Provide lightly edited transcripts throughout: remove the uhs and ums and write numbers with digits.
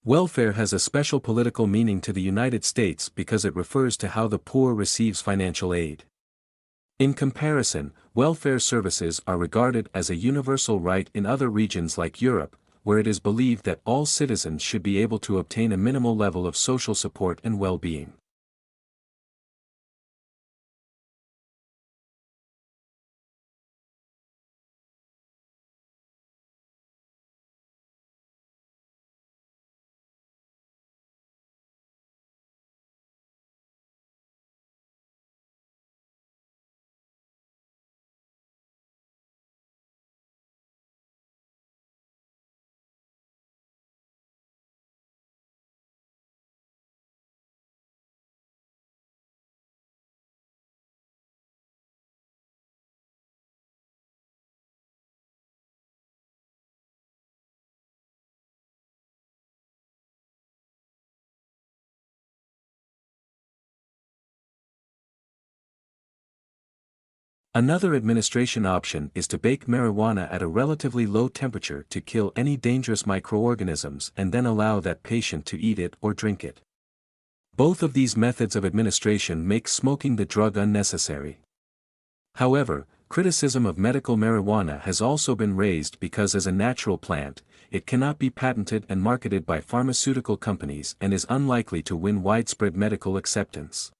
Welfare has a special political meaning to the United States because it refers to how the poor receives financial aid. In comparison, welfare services are regarded as a universal right in other regions like Europe, where it is believed that all citizens should be able to obtain a minimal level of social support and well-being. Another administration option is to bake marijuana at a relatively low temperature to kill any dangerous microorganisms and then allow that patient to eat it or drink it. Both of these methods of administration make smoking the drug unnecessary. However, criticism of medical marijuana has also been raised because as a natural plant, it cannot be patented and marketed by pharmaceutical companies and is unlikely to win widespread medical acceptance.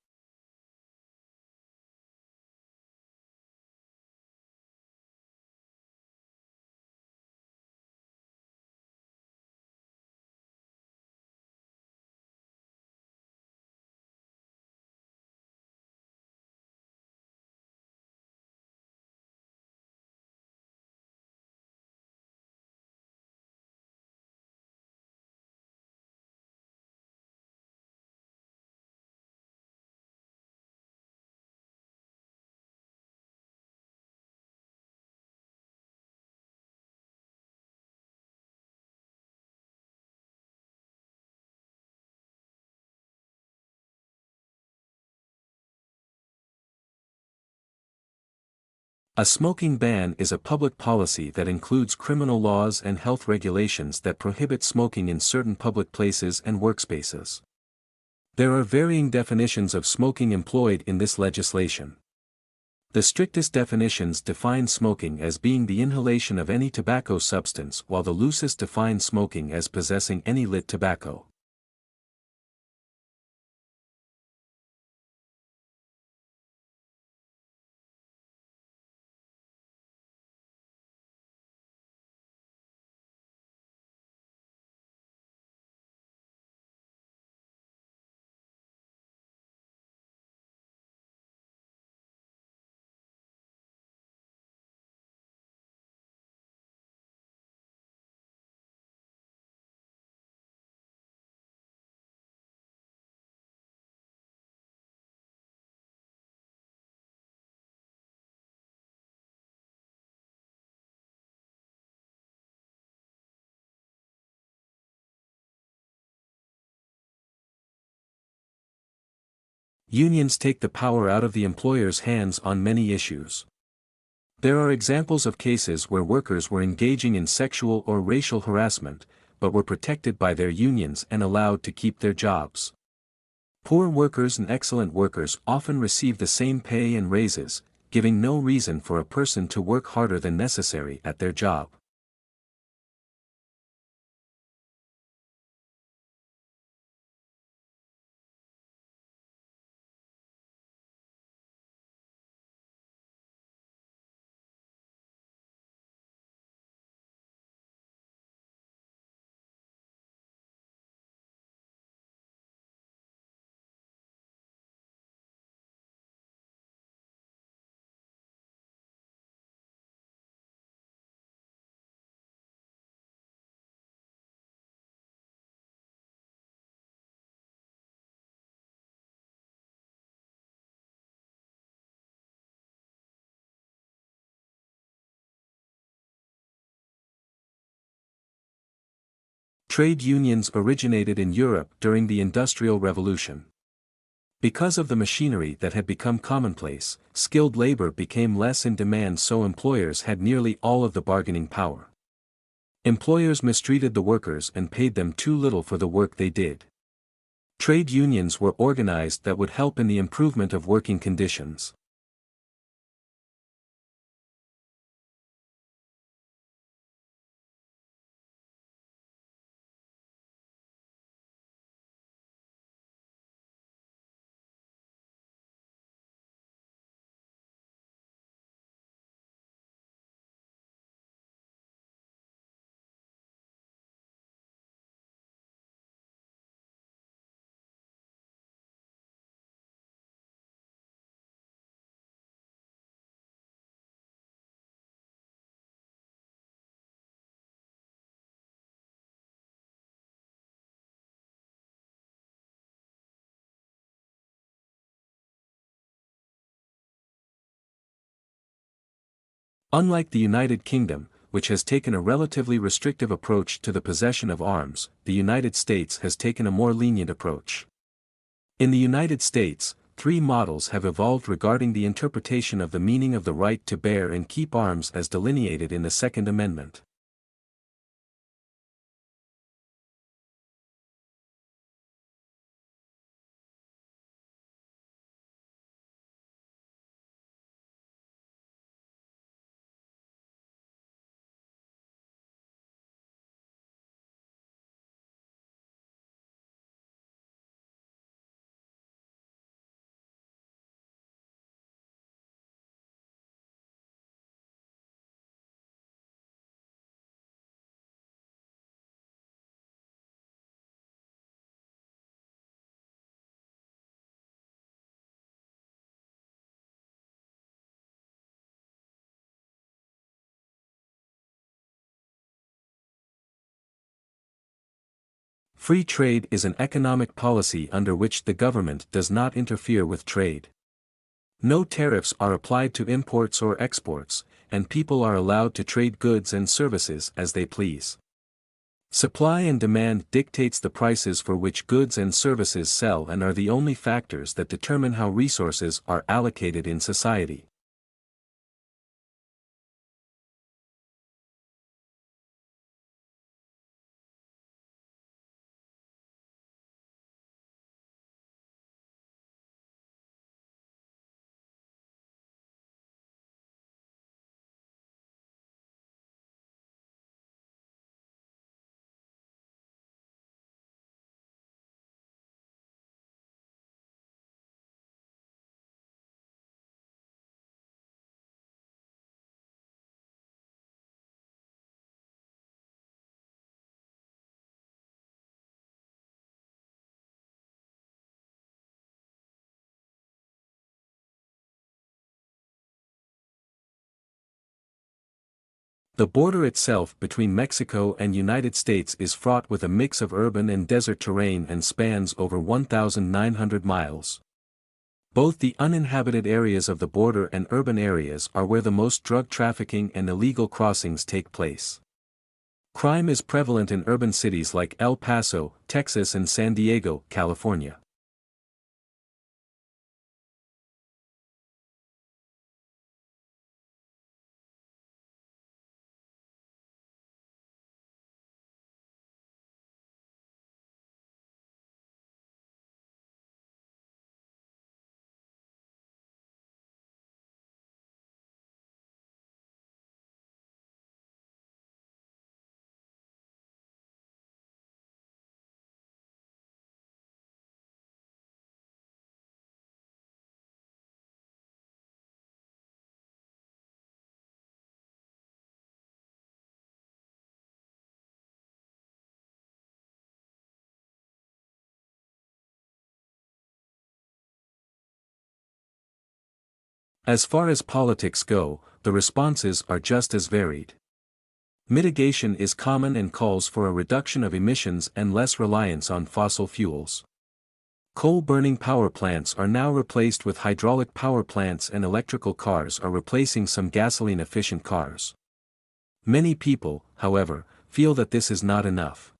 A smoking ban is a public policy that includes criminal laws and health regulations that prohibit smoking in certain public places and workspaces. There are varying definitions of smoking employed in this legislation. The strictest definitions define smoking as being the inhalation of any tobacco substance, while the loosest define smoking as possessing any lit tobacco. Unions take the power out of the employer's hands on many issues. There are examples of cases where workers were engaging in sexual or racial harassment, but were protected by their unions and allowed to keep their jobs. Poor workers and excellent workers often receive the same pay and raises, giving no reason for a person to work harder than necessary at their job. Trade unions originated in Europe during the Industrial Revolution. Because of the machinery that had become commonplace, skilled labor became less in demand, so employers had nearly all of the bargaining power. Employers mistreated the workers and paid them too little for the work they did. Trade unions were organized that would help in the improvement of working conditions. Unlike the United Kingdom, which has taken a relatively restrictive approach to the possession of arms, the United States has taken a more lenient approach. In the United States, three models have evolved regarding the interpretation of the meaning of the right to bear and keep arms as delineated in the Second Amendment. Free trade is an economic policy under which the government does not interfere with trade. No tariffs are applied to imports or exports, and people are allowed to trade goods and services as they please. Supply and demand dictates the prices for which goods and services sell and are the only factors that determine how resources are allocated in society. The border itself between Mexico and United States is fraught with a mix of urban and desert terrain and spans over 1,900 miles. Both the uninhabited areas of the border and urban areas are where the most drug trafficking and illegal crossings take place. Crime is prevalent in urban cities like El Paso, Texas and San Diego, California. As far as politics go, the responses are just as varied. Mitigation is common and calls for a reduction of emissions and less reliance on fossil fuels. Coal-burning power plants are now replaced with hydraulic power plants and electrical cars are replacing some gasoline-efficient cars. Many people, however, feel that this is not enough.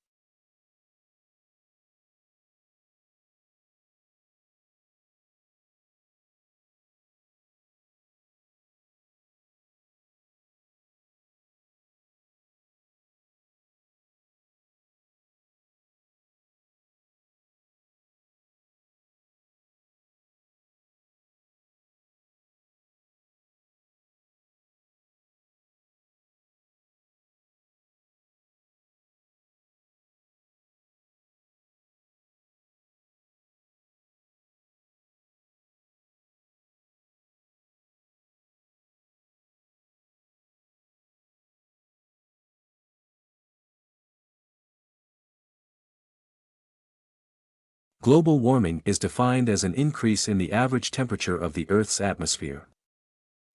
Global warming is defined as an increase in the average temperature of the Earth's atmosphere.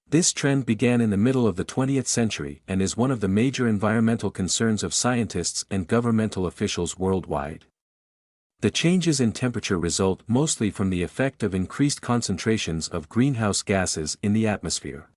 This trend began in the middle of the 20th century and is one of the major environmental concerns of scientists and governmental officials worldwide. The changes in temperature result mostly from the effect of increased concentrations of greenhouse gases in the atmosphere.